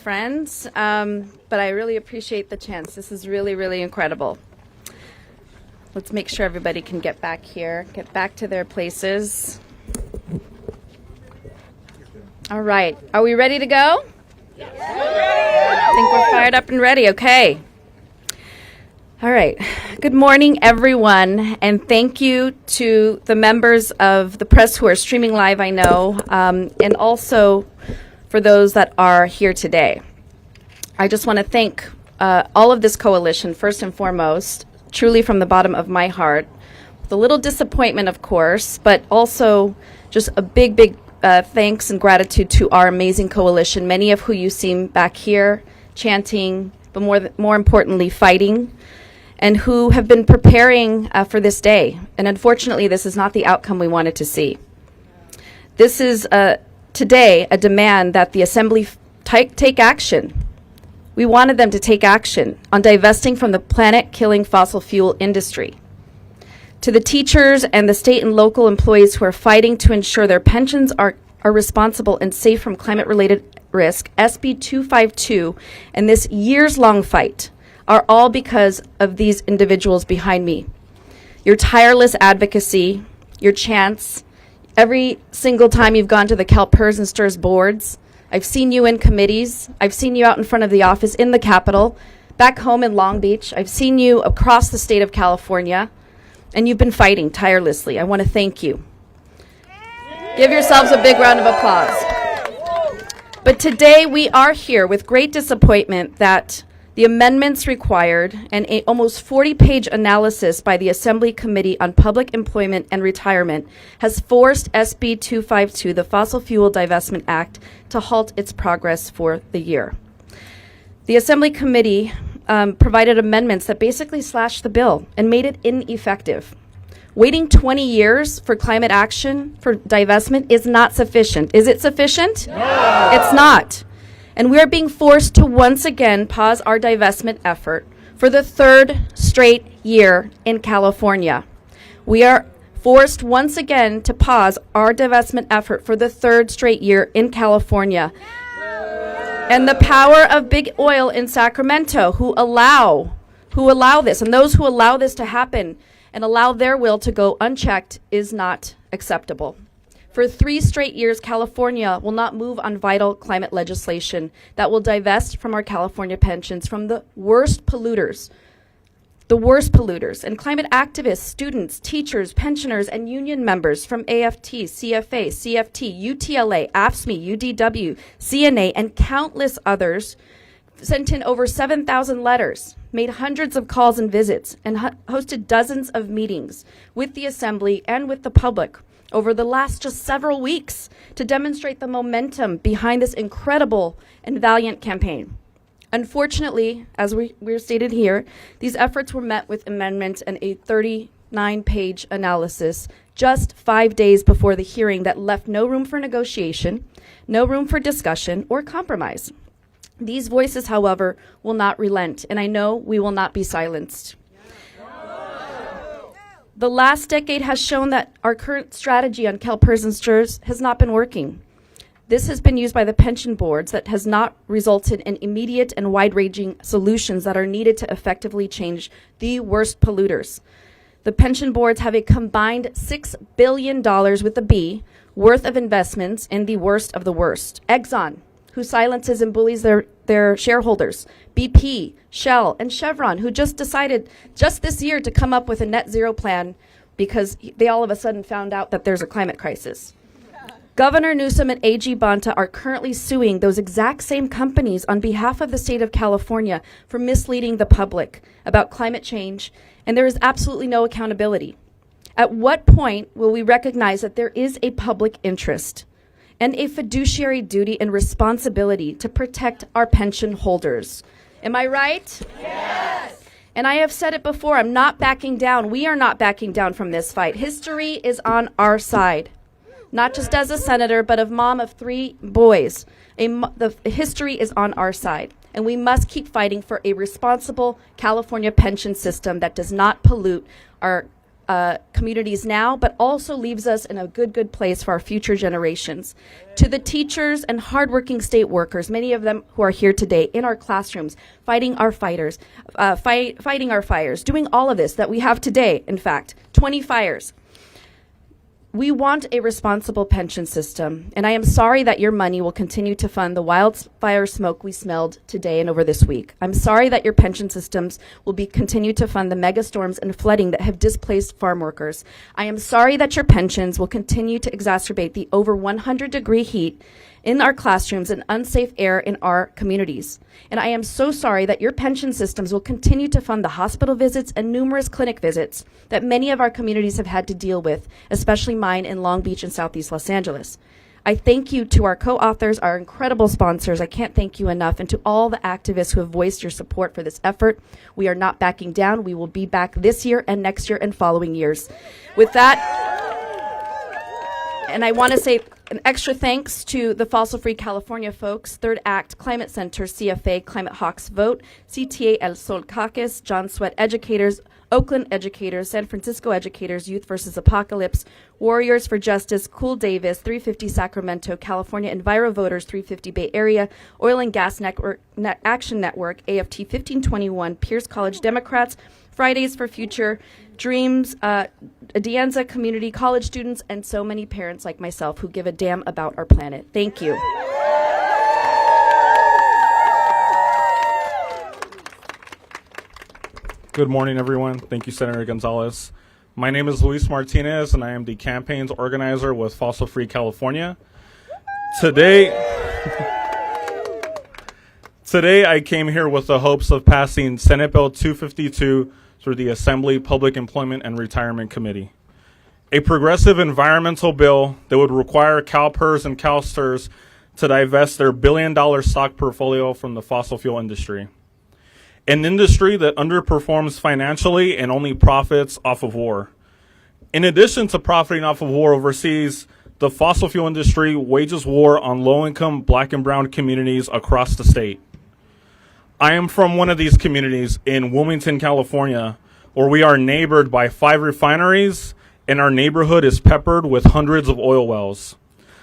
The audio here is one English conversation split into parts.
friends, but I really appreciate the chance. This is really, really incredible. Let's make sure everybody can get back here, get back to their places. All right. Are we ready to go? Yes. I think we're fired up and ready. Okay. All right. Good morning, everyone, and thank you to the members of the press who are streaming live, I know, and also for those that are here today. I just want to thank all of this coalition, first and foremost, truly from the bottom of my heart, with a little disappointment, of course, but also just a big, big thanks and gratitude to our amazing coalition, many of who you see back here chanting, but more importantly, fighting, and who have been preparing for this day. And unfortunately, this is not the outcome we wanted to see. This is today a demand that the Assembly take action. We wanted them to take action on divesting from the planet-killing fossil fuel industry. To the teachers and the state and local employees who are fighting to ensure their pensions are responsible and safe from climate-related risk, SB252 and this years-long fight are all because of these individuals behind me. Your tireless advocacy, your chants, every single time you've gone to the CalPERS and STIRS boards, I've seen you in committees, I've seen you out in front of the office in the Capitol, back home in Long Beach, I've seen you across the state of California, and you've been fighting tirelessly. I want to thank you. Give yourselves a big round of applause. But today we are here with great disappointment that the amendments required and a almost 40-page analysis by the Assembly Committee on Public Employment and Retirement has forced SB 252, the Fossil Fuel Divestment Act, to halt its progress for the year. The Assembly Committee provided amendments that basically slashed the bill and made it ineffective. Waiting 20 years for climate action for divestment is not sufficient. Is it sufficient? No. It's not. And we are being forced to once again pause our divestment effort for the third straight year in California. We are forced once again to pause our divestment effort for the third straight year in California. And the power of big oil in Sacramento who allow this, and those who allow this to happen and allow their will to go unchecked is not acceptable. For 3 straight years, California will not move on vital climate legislation that will divest from our California pensions from the worst polluters. And climate activists, students, teachers, pensioners, and union members from AFT, CFA, CFT, UTLA, AFSCME, UDW, CNA, and countless others sent in over 7,000 letters, made hundreds of calls and visits, and hosted dozens of meetings with the Assembly and with the public over the last just several weeks to demonstrate the momentum behind this incredible and valiant campaign. Unfortunately, as we're stated here, these efforts were met with amendments and a 39-page analysis just 5 days before the hearing that left no room for negotiation, no room for discussion or compromise. These voices, however, will not relent, and I know we will not be silenced. The last decade has shown that our current strategy on CalPERS and STIRS has not been working. This has been used by the pension boards that has not resulted in immediate and wide-ranging solutions that are needed to effectively change the worst polluters. The pension boards have a combined $6 billion with a B worth of investments in the worst of the worst. Exxon, who silences and bullies their shareholders, BP, Shell, and Chevron, who just decided just this year to come up with a net zero plan because they all of a sudden found out that there's a climate crisis. Governor Newsom and AG Bonta are currently suing those exact same companies on behalf of the state of California for misleading the public about climate change, and there is absolutely no accountability. At what point will we recognize that there is a public interest and a fiduciary duty and responsibility to protect our pension holders? Am I right? Yes. And I have said it before, I'm not backing down. We are not backing down from this fight. History is on our side, not just as a senator, but a mom of 3 boys. The history is on our side, and we must keep fighting for a responsible California pension system that does not pollute our communities now, but also leaves us in a good place for our future generations. To the teachers and hardworking state workers, many of them who are here today in our classrooms, fighting our fires, doing all of this that we have today, in fact, 20 fires. We want a responsible pension system, and I am sorry that your money will continue to fund the wildfire smoke we smelled today and over this week. I'm sorry that your pension systems will continue to fund the mega storms and flooding that have displaced farm workers. I am sorry that your pensions will continue to exacerbate the over 100-degree heat in our classrooms and unsafe air in our communities. And I am so sorry that your pension systems will continue to fund the hospital visits and numerous clinic visits that many of our communities have had to deal with, especially mine in Long Beach and Southeast Los Angeles. I thank you to our co-authors, our incredible sponsors. I can't thank you enough. And to all the activists who have voiced your support for this effort. We are not backing down. We will be back this year and next year and following years. With that, and I want to say an extra thanks to the Fossil Free California folks, Third Act, Climate Center, CFA, Climate Hawks Vote, CTA El Sol Caucus, John Sweat Educators, Oakland Educators, San Francisco Educators, Youth versus Apocalypse, Warriors for Justice, Cool Davis, 350 Sacramento, California Enviro Voters, 350 Bay Area, Oil and Gas Network, Action Network, AFT 1521, Pierce College Democrats, Fridays for Future, Dreams, Adianza Community College students, and so many parents like myself who give a damn about our planet. Thank you. Good morning, everyone. Thank you, Senator Gonzalez. My name is Luis Martinez, and I am the campaign's organizer with Fossil Free California. Today I came here with the hopes of passing Senate Bill 252 through the Assembly Public Employment and Retirement Committee, a progressive environmental bill that would require CalPERS and CalSTRS to divest their billion-dollar stock portfolio from the fossil fuel industry, an industry that underperforms financially and only profits off of war. In addition to profiting off of war overseas, the fossil fuel industry wages war on low-income Black and brown communities across the state. I am from one of these communities in Wilmington, California, where we are neighbored by 5 refineries, and our neighborhood is peppered with hundreds of oil wells,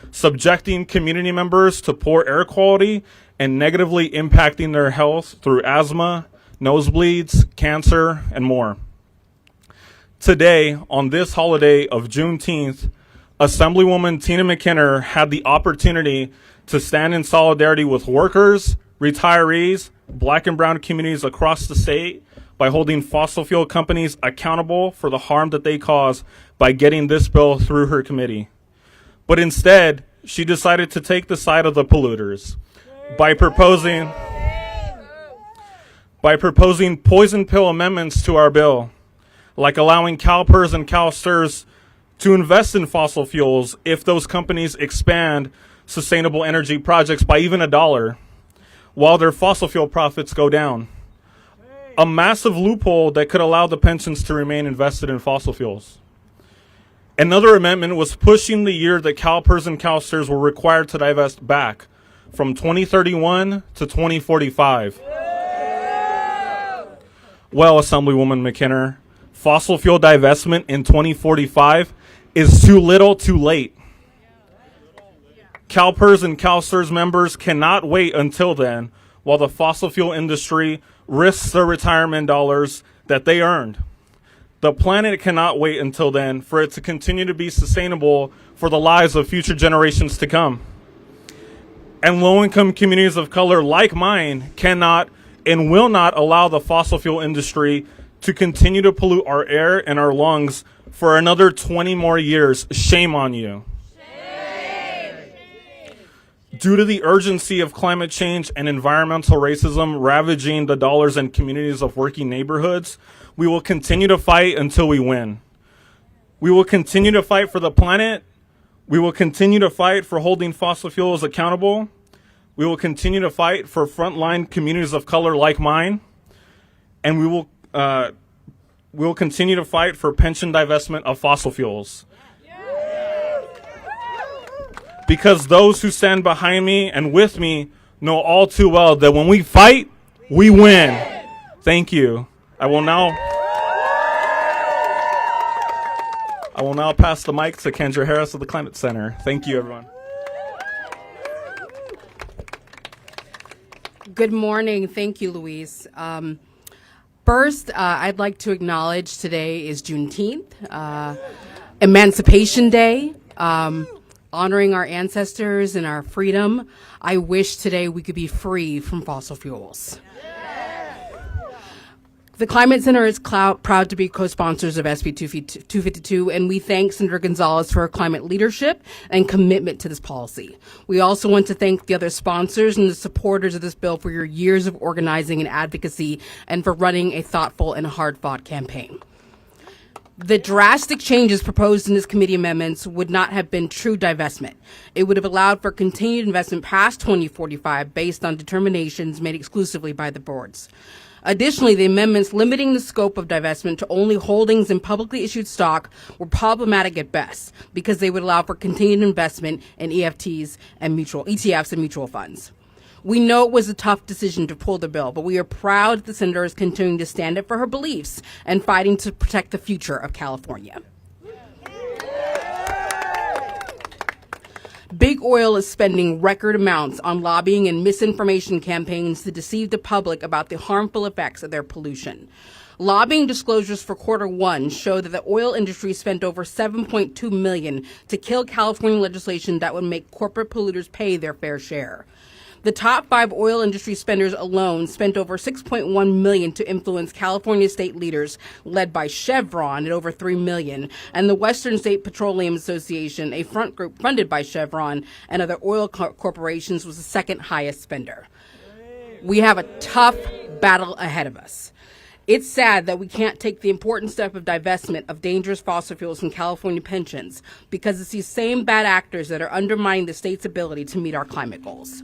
subjecting community members to poor air quality and negatively impacting their health through asthma, nosebleeds, cancer, and more. Today, on this holiday of Juneteenth, Assemblywoman Tina McKinnon had the opportunity to stand in solidarity with workers, retirees, Black and brown communities across the state by holding fossil fuel companies accountable for the harm that they cause by getting this bill through her committee. But instead, she decided to take the side of the polluters by proposing poison pill amendments to our bill, like allowing CalPERS and CalSTRS to invest in fossil fuels if those companies expand sustainable energy projects by even $1, while their fossil fuel profits go down. A massive loophole that could allow the pensions to remain invested in fossil fuels. Another amendment was pushing the year that CalPERS and CalSTRS were required to divest back from 2031 to 2045. Well, Assemblywoman McKinnon, fossil fuel divestment in 2045 is too little too late. CalPERS and CalSTRS members cannot wait until then while the fossil fuel industry risks the retirement dollars that they earned. The planet cannot wait until then for it to continue to be sustainable for the lives of future generations to come. And low-income communities of color like mine cannot and will not allow the fossil fuel industry to continue to pollute our air and our lungs for another 20 more years. Shame on you. Due to the urgency of climate change and environmental racism ravaging the dollars and communities of working neighborhoods, we will continue to fight until we win. We will continue to fight for the planet. We will continue to fight for holding fossil fuels accountable. We will continue to fight for frontline communities of color like mine. And we will continue to fight for pension divestment of fossil fuels. Because those who stand behind me and with me know all too well that when we fight, we win. Thank you. I will now I will now pass the mic to Kendra Harris of the Climate Center. Thank you, everyone. Good morning. Thank you, Louise. First, I'd like to acknowledge today is Juneteenth, Emancipation Day, honoring our ancestors and our freedom. I wish today we could be free from fossil fuels. The Climate Center is proud to be co-sponsors of SB252, and we thank Senator Gonzalez for her climate leadership and commitment to this policy. We also want to thank the other sponsors and the supporters of this bill for your years of organizing and advocacy and for running a thoughtful and hard-fought campaign. The drastic changes proposed in this committee amendments would not have been true divestment. It would have allowed for continued investment past 2045 based on determinations made exclusively by the boards. Additionally, the amendments limiting the scope of divestment to only holdings in publicly issued stock were problematic at best because they would allow for continued investment in ETFs and mutual funds. We know it was a tough decision to pull the bill, but we are proud that the senator is continuing to stand up for her beliefs and fighting to protect the future of California. Big Oil is spending record amounts on lobbying and misinformation campaigns to deceive the public about the harmful effects of their pollution. Lobbying disclosures for Q1 show that the oil industry spent over $7.2 million to kill California legislation that would make corporate polluters pay their fair share. The top 5 oil industry spenders alone spent over $6.1 million to influence California state leaders, led by Chevron at over $3 million, and the Western State Petroleum Association, a front group funded by Chevron and other oil corporations, was the second highest spender. We have a tough battle ahead of us. It's sad that we can't take the important step of divestment of dangerous fossil fuels from California pensions because it's these same bad actors that are undermining the state's ability to meet our climate goals.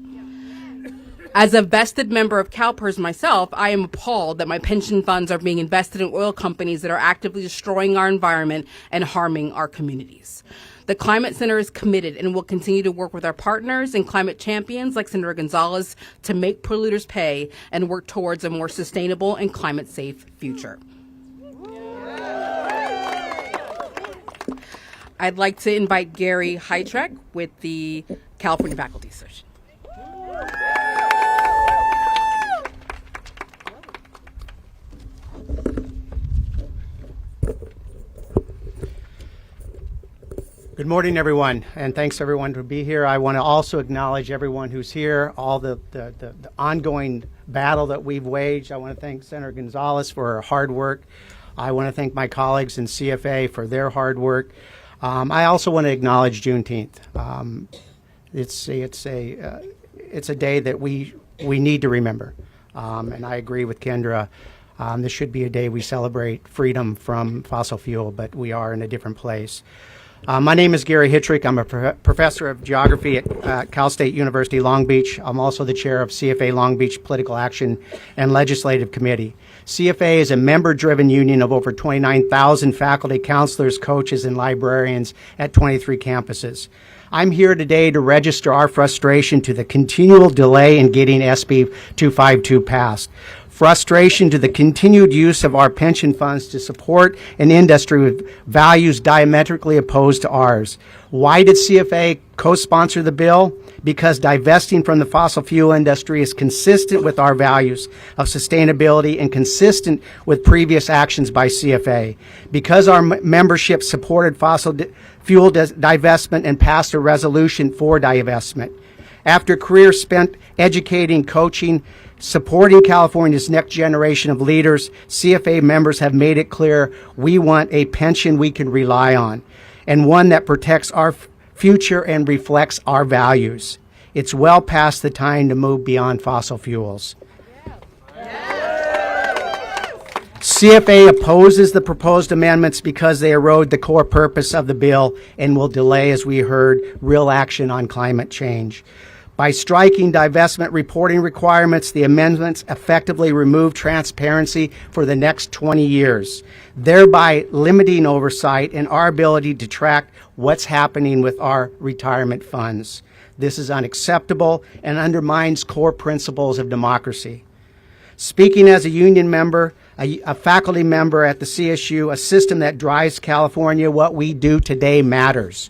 As a vested member of CalPERS myself, I am appalled that my pension funds are being invested in oil companies that are actively destroying our environment and harming our communities. The Climate Center is committed and will continue to work with our partners and climate champions like Senator Gonzalez to make polluters pay and work towards a more sustainable and climate-safe future. I'd like to invite Gary Heitrek with the California Faculty Association. Good morning, everyone, and thanks everyone to be here. I want to also acknowledge everyone who's here, all the ongoing battle that we've waged. I want to thank Senator Gonzalez for her hard work. I want to thank my colleagues in CFA for their hard work. I also want to acknowledge Juneteenth. It's a day that we need to remember, and I agree with Kendra. This should be a day we celebrate freedom from fossil fuel, but we are in a different place. My name is Gary Heitrek. I'm a professor of geography at Cal State University Long Beach. I'm also the chair of CFA Long Beach Political Action and Legislative Committee. CFA is a member-driven union of over 29,000 faculty, counselors, coaches, and librarians at 23 campuses. I'm here today to register our frustration to the continual delay in getting SB 252 passed. Frustration to the continued use of our pension funds to support an industry with values diametrically opposed to ours. Why did CFA co-sponsor the bill? Because divesting from the fossil fuel industry is consistent with our values of sustainability and consistent with previous actions by CFA. Because our membership supported fossil fuel divestment and passed a resolution for divestment. After a career spent educating, coaching, supporting California's next generation of leaders, CFA members have made it clear we want a pension we can rely on and one that protects our future and reflects our values. It's well past the time to move beyond fossil fuels. CFA opposes the proposed amendments because they erode the core purpose of the bill and will delay, as we heard, real action on climate change. By striking divestment reporting requirements, the amendments effectively remove transparency for the next 20 years, thereby limiting oversight and our ability to track what's happening with our retirement funds. This is unacceptable and undermines core principles of democracy. Speaking as a union member, a faculty member at the CSU, a system that drives California. What we do today matters.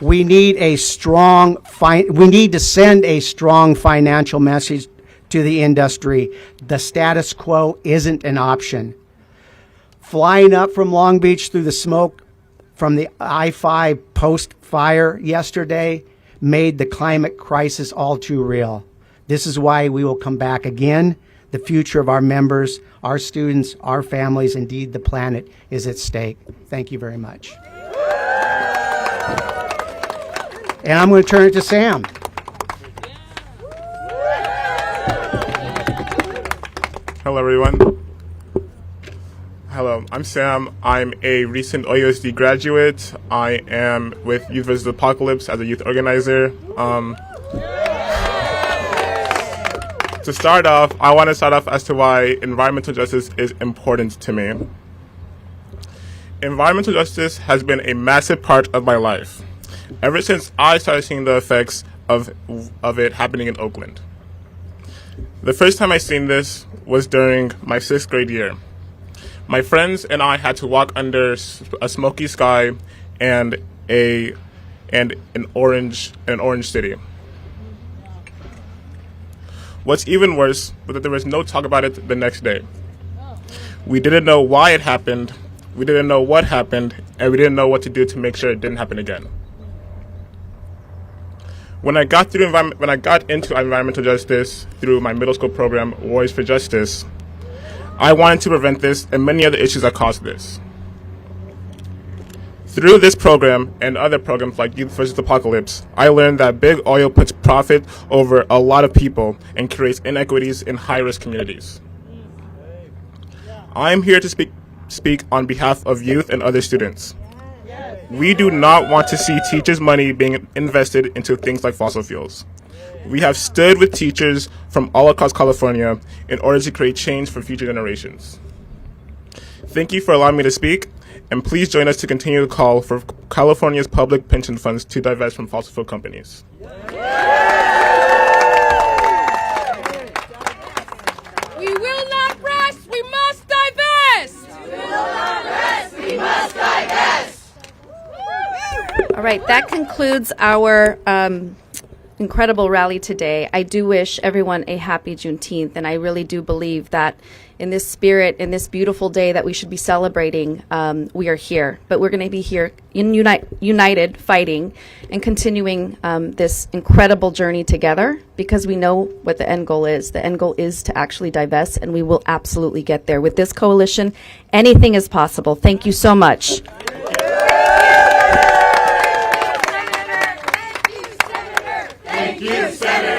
We need a strong, we need to send a strong financial message to the industry. The status quo isn't an option. Flying up from Long Beach through the smoke from the I-5 post-fire yesterday made the climate crisis all too real. This is why we will come back again. The future of our members, our students, our families, indeed the planet is at stake. Thank you very much. And I'm going to turn it to Sam. Hello, everyone. Hello, I'm Sam. I'm a recent OUSD graduate. I am with Youth vs. Apocalypse as a youth organizer. To start off, I want to start off as to why environmental justice is important to me. Environmental justice has been a massive part of my life, ever since I started seeing the effects of it happening in Oakland. The first time I seen this was during my 6th grade year. My friends and I had to walk under a smoky sky and an orange city. What's even worse was that there was no talk about it the next day. We didn't know why it happened, we didn't know what happened, and we didn't know what to do to make sure it didn't happen again. When I got into environmental justice through my middle school program, Warriors for Justice, I wanted to prevent this and many other issues that caused this. Through this program and other programs like Youth vs. Apocalypse, I learned that big oil puts profit over a lot of people and creates inequities in high-risk communities. I am here to speak on behalf of youth and other students. We do not want to see teachers' money being invested into things like fossil fuels. We have stood with teachers from all across California in order to create change for future generations. Thank you for allowing me to speak, and please join us to continue the call for California's public pension funds to divest from fossil fuel companies. We will not rest, we must divest! We will not rest, we must divest! All right, that concludes our incredible rally today. I do wish everyone a happy Juneteenth, and I really do believe that in this spirit, in this beautiful day that we should be celebrating, we are here. But we're going to be here united, fighting, and continuing this incredible journey together, because we know what the end goal is. The end goal is to actually divest, and we will absolutely get there. With this coalition, anything is possible. Thank you so much. Thank you, Senator.